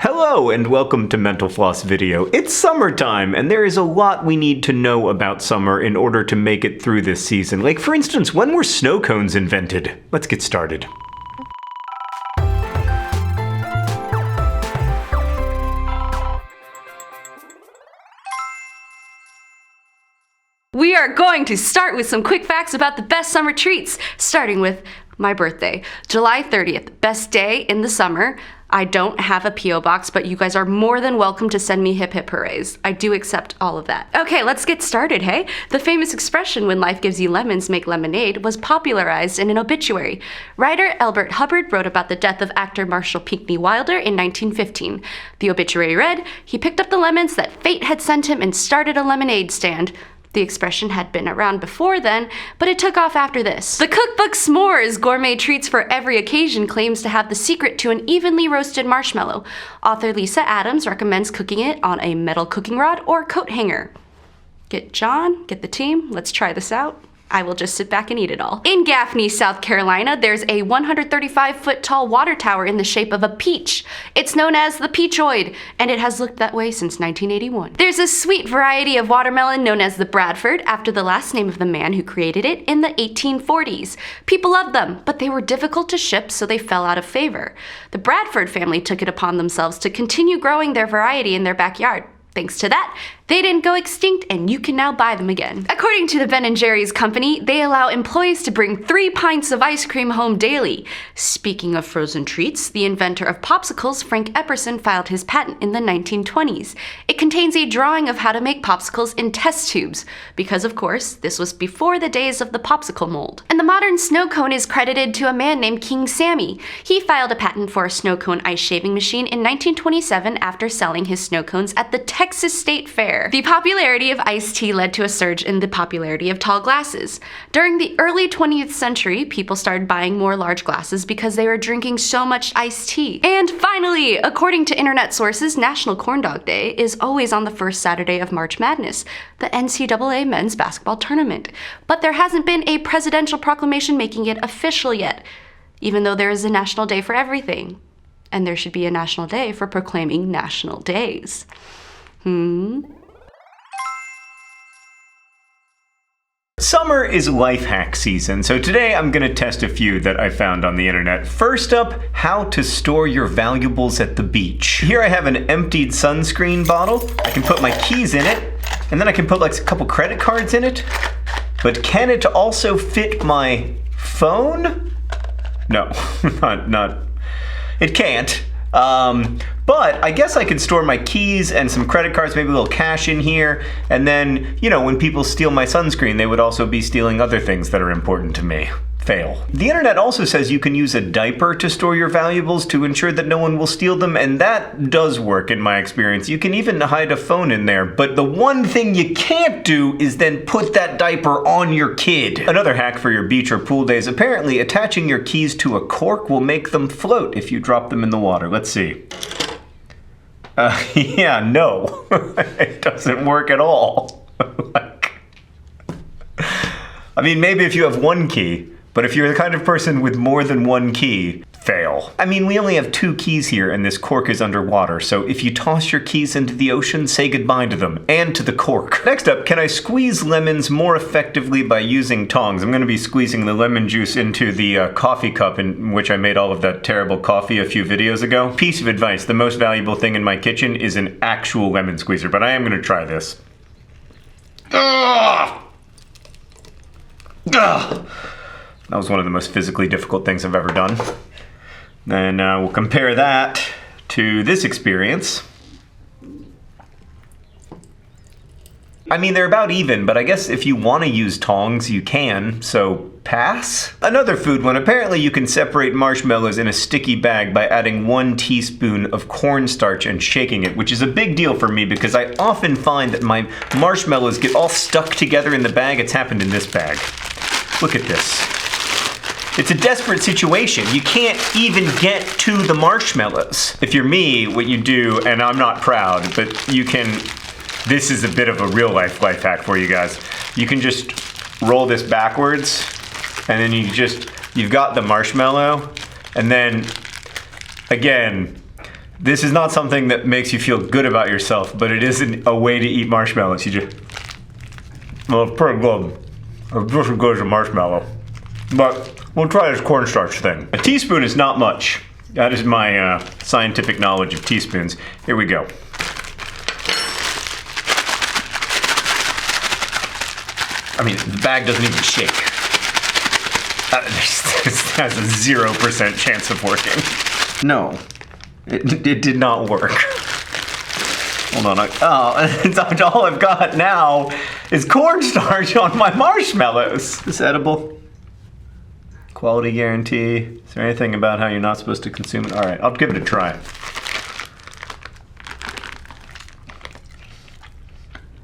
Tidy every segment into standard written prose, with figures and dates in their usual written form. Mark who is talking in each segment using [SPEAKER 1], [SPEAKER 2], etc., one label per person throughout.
[SPEAKER 1] Hello and welcome to Mental Floss video. It's summertime and there is a lot we need to know about summer in order to make it through this season. Like for instance, when were snow cones invented? Let's get started.
[SPEAKER 2] We are going to start with some quick facts about the best summer treats, starting with my birthday, July 30th, best day in the summer. I don't have a P.O. box, but you guys are more than welcome to send me hip hip hoorays. I do accept all of that. Okay, let's get started, hey? The famous expression, when life gives you lemons, make lemonade, was popularized in an obituary. Writer Elbert Hubbard wrote about the death of actor Marshall Pinckney Wilder in 1915. The obituary read, "He picked up the lemons that fate had sent him and started a lemonade stand." The expression had been around before then, but it took off after this. The cookbook S'mores, Gourmet Treats for Every Occasion, claims to have the secret to an evenly roasted marshmallow. Author Lisa Adams recommends cooking it on a metal cooking rod or coat hanger. Get John, get the team, let's try this out. I will just sit back and eat it all. In Gaffney, South Carolina, there's a 135-foot tall water tower in the shape of a peach. It's known as the Peachoid, and it has looked that way since 1981. There's a sweet variety of watermelon known as the Bradford, after the last name of the man who created it in the 1840s. People loved them, but they were difficult to ship, so they fell out of favor. The Bradford family took it upon themselves to continue growing their variety in their backyard. Thanks to that, they didn't go extinct and you can now buy them again. According to the Ben & Jerry's company, they allow employees to bring 3 pints of ice cream home daily. Speaking of frozen treats, the inventor of popsicles, Frank Epperson, filed his patent in the 1920s. It contains a drawing of how to make popsicles in test tubes, because of course, this was before the days of the popsicle mold. And the modern snow cone is credited to a man named King Sammy. He filed a patent for a snow cone ice shaving machine in 1927 after selling his snow cones at the Texas State Fair. The popularity of iced tea led to a surge in the popularity of tall glasses. During the early 20th century, people started buying more large glasses because they were drinking so much iced tea. And finally, according to internet sources, National Corn Dog Day is always on the first Saturday of March Madness, the NCAA men's basketball tournament. But there hasn't been a presidential proclamation making it official yet, even though there is a national day for everything. And there should be a national day for proclaiming national days.
[SPEAKER 1] Summer is life hack season, so today I'm gonna test a few that I found on the internet. First up, how to store your valuables at the beach. Here I have an emptied sunscreen bottle. I can put my keys in it, and then I can put like a couple credit cards in it. But can it also fit my phone? No, not. It can't. But I guess I could store my keys and some credit cards, maybe a little cash in here, and then, you know, when people steal my sunscreen, they would also be stealing other things that are important to me. Fail. The internet also says you can use a diaper to store your valuables to ensure that no one will steal them, and that does work in my experience. You can even hide a phone in there, but the one thing you can't do is then put that diaper on your kid. Another hack for your beach or pool days, apparently attaching your keys to a cork will make them float if you drop them in the water. Let's see. Yeah, no. It doesn't work at all. I mean, maybe if you have one key, but if you're the kind of person with more than one key, fail. I mean, we only have 2 keys here and this cork is underwater, so if you toss your keys into the ocean, say goodbye to them, and to the cork. Next up, can I squeeze lemons more effectively by using tongs? I'm gonna be squeezing the lemon juice into the coffee cup in which I made all of that terrible coffee a few videos ago. Piece of advice, the most valuable thing in my kitchen is an actual lemon squeezer, but I am gonna try this. Ugh! Ugh! That was one of the most physically difficult things I've ever done. Then we'll compare that to this experience. I mean, they're about even, but I guess if you want to use tongs, you can, so pass? Another food one, apparently you can separate marshmallows in a sticky bag by adding 1 teaspoon of cornstarch and shaking it, which is a big deal for me because I often find that my marshmallows get all stuck together in the bag. It's happened in this bag. Look at this. It's a desperate situation. You can't even get to the marshmallows. If you're me, what you do, and I'm not proud, but you can, this is a bit of a real life hack for you guys. You can just roll this backwards, and then you've got the marshmallow, and then, again, This is not something that makes you feel good about yourself, but it is a way to eat marshmallows. You just... Well, it's pretty good. It's just as good as a marshmallow. But we'll try this cornstarch thing. A teaspoon is not much. That is my scientific knowledge of teaspoons. Here we go. I mean, the bag doesn't even shake. This has a 0% chance of working. No, it did not work. Hold on. All I've got now is cornstarch on my marshmallows. Is this edible? Quality guarantee. Is there anything about how you're not supposed to consume it? All right, I'll give it a try.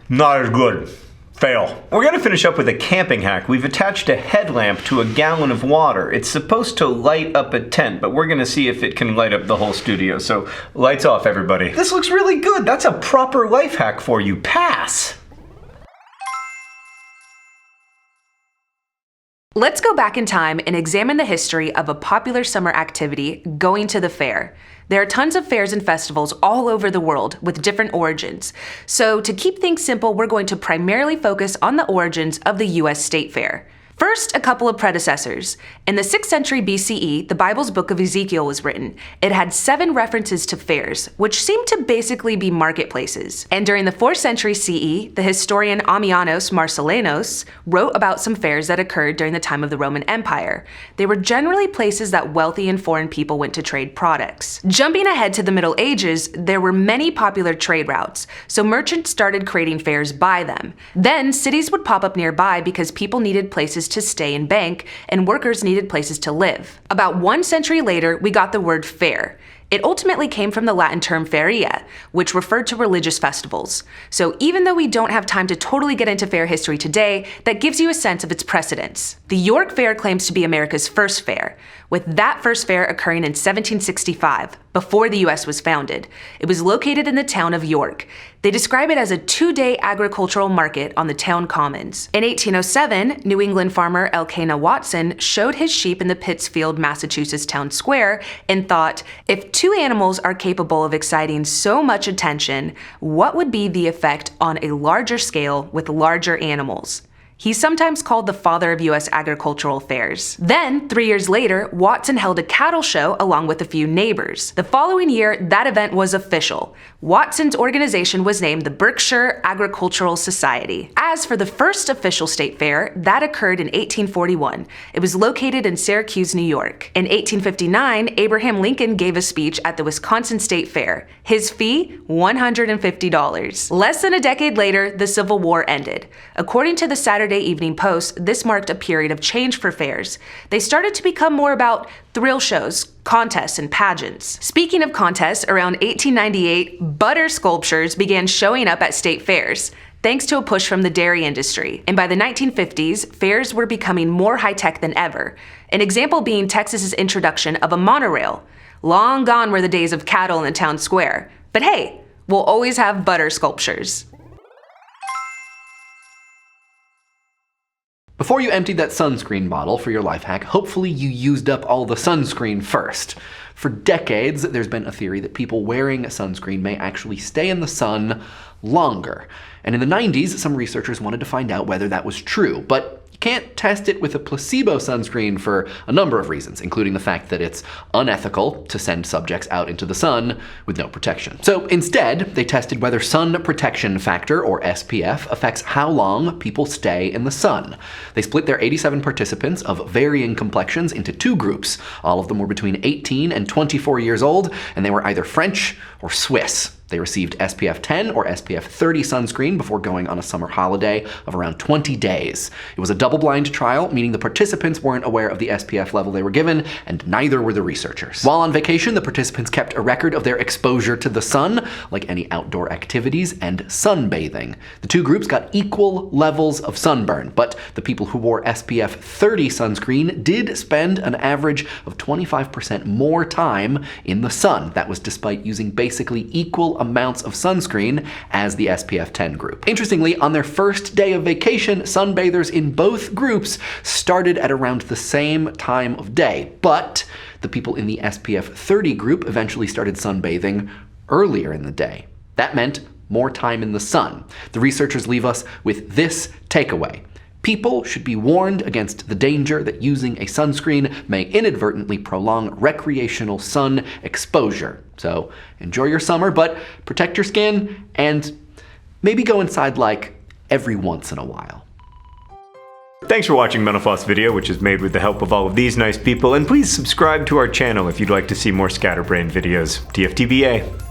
[SPEAKER 1] Not as good. Fail. We're gonna finish up with a camping hack. We've attached a headlamp to a gallon of water. It's supposed to light up a tent, but we're gonna see if it can light up the whole studio. So lights off, everybody. This looks really good. That's a proper life hack for you. Pass.
[SPEAKER 3] Let's go back in time and examine the history of a popular summer activity, going to the fair. There are tons of fairs and festivals all over the world with different origins. So to keep things simple, we're going to primarily focus on the origins of the US State Fair. First, a couple of predecessors. In the 6th century BCE, the Bible's book of Ezekiel was written. It had 7 references to fairs, which seemed to basically be marketplaces. And during the 4th century CE, the historian Ammianus Marcellinus wrote about some fairs that occurred during the time of the Roman Empire. They were generally places that wealthy and foreign people went to trade products. Jumping ahead to the Middle Ages, there were many popular trade routes, so merchants started creating fairs by them. Then, cities would pop up nearby because people needed places to stay and bank, and workers needed places to live. About 1 century later, we got the word fair. It ultimately came from the Latin term feria, which referred to religious festivals. So even though we don't have time to totally get into fair history today, that gives you a sense of its precedence. The York Fair claims to be America's first fair, with that first fair occurring in 1765, before the US was founded. It was located in the town of York. They describe it as a 2-day agricultural market on the town commons. In 1807, New England farmer Elkanah Watson showed his sheep in the Pittsfield, Massachusetts town square and thought, if 2 animals are capable of exciting so much attention, what would be the effect on a larger scale with larger animals? He's sometimes called the father of US agricultural fairs. Then, 3 years later, Watson held a cattle show along with a few neighbors. The following year, that event was official. Watson's organization was named the Berkshire Agricultural Society. As for the first official state fair, that occurred in 1841. It was located in Syracuse, New York. In 1859, Abraham Lincoln gave a speech at the Wisconsin State Fair. His fee, $150. Less than a decade later, the Civil War ended. According to the Saturday Evening Post, this marked a period of change for fairs. They started to become more about thrill shows, contests, and pageants. Speaking of contests, around 1898, butter sculptures began showing up at state fairs, thanks to a push from the dairy industry. And by the 1950s, fairs were becoming more high-tech than ever. An example being Texas's introduction of a monorail. Long gone were the days of cattle in the town square. But hey, we'll always have butter sculptures.
[SPEAKER 4] Before you emptied that sunscreen bottle for your life hack, hopefully you used up all the sunscreen first. For decades, there's been a theory that people wearing sunscreen may actually stay in the sun longer. And in the 90s, some researchers wanted to find out whether that was true, but can't test it with a placebo sunscreen for a number of reasons, including the fact that it's unethical to send subjects out into the sun with no protection. So instead, they tested whether sun protection factor, or SPF, affects how long people stay in the sun. They split their 87 participants of varying complexions into 2 groups. All of them were between 18 and 24 years old, and they were either French or Swiss. They received SPF 10 or SPF 30 sunscreen before going on a summer holiday of around 20 days. It was a double-blind trial, meaning the participants weren't aware of the SPF level they were given, and neither were the researchers. While on vacation, the participants kept a record of their exposure to the sun, like any outdoor activities, and sunbathing. The 2 groups got equal levels of sunburn, but the people who wore SPF 30 sunscreen did spend an average of 25% more time in the sun. That was despite using basically equal amounts of sunscreen as the SPF 10 group. Interestingly, on their first day of vacation, sunbathers in both groups started at around the same time of day, but the people in the SPF 30 group eventually started sunbathing earlier in the day. That meant more time in the sun. The researchers leave us with this takeaway. People should be warned against the danger that using a sunscreen may inadvertently prolong recreational sun exposure. So enjoy your summer, but protect your skin and maybe go inside like every once in a while.
[SPEAKER 1] Thanks for watching Mental Floss video, which is made with the help of all of these nice people, and please subscribe to our channel if you'd like to see more Scatterbrained videos. TFTBA.